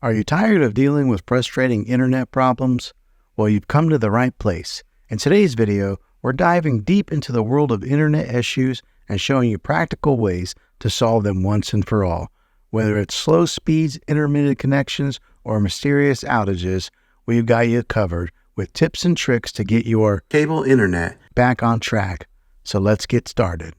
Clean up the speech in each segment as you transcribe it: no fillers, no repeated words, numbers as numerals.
Are you tired of dealing with frustrating internet problems? Well, you've come to the right place. In today's video, we're diving deep into the world of internet issues and showing you practical ways to solve them once and for all. Whether it's slow speeds, intermittent connections, or mysterious outages, we've got you covered with tips and tricks to get your cable internet back on track. So let's get started.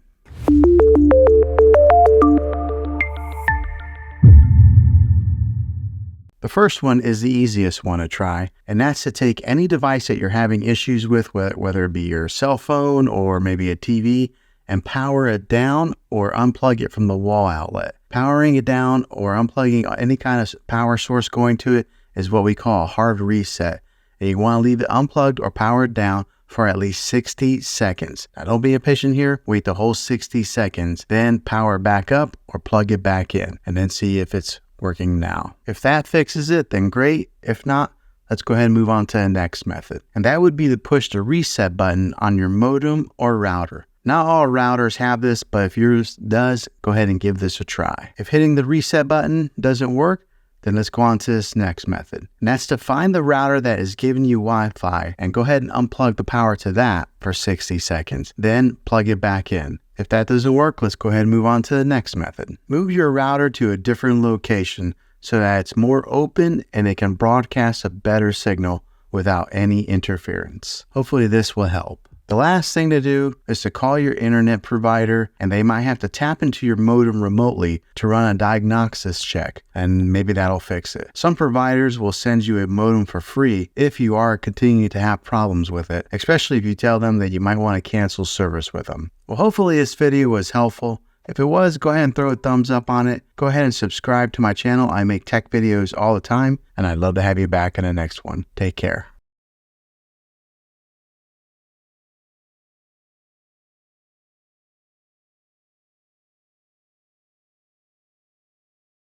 The first one is the easiest one to try, and that's to take any device that you're having issues with, whether it be your cell phone or maybe a TV, and power it down or unplug it from the wall outlet. Powering it down or unplugging any kind of power source going to it is what we call a hard reset. And you want to leave it unplugged or powered down for at least 60 seconds. Now don't be impatient here, wait the whole 60 seconds, then power back up or plug it back in, and then see if it's working now. If that fixes it, then great. If not, let's go ahead and move on to the next method. And that would be to push the reset button on your modem or router. Not all routers have this, but if yours does, go ahead and give this a try. If hitting the reset button doesn't work, then let's go on to this next method. And that's to find the router that is giving you Wi-Fi and go ahead and unplug the power to that for 60 seconds. Then plug it back in. If that doesn't work, let's go ahead and move on to the next method. Move your router to a different location so that it's more open and it can broadcast a better signal without any interference. Hopefully this will help. The last thing to do is to call your internet provider, and they might have to tap into your modem remotely to run a diagnosis check, and maybe that'll fix it. Some providers will send you a modem for free if you are continuing to have problems with it, especially if you tell them that you might want to cancel service with them. Well, hopefully this video was helpful. If it was, go ahead and throw a thumbs up on it. Go ahead and subscribe to my channel. I make tech videos all the time, and I'd love to have you back in the next one. Take care.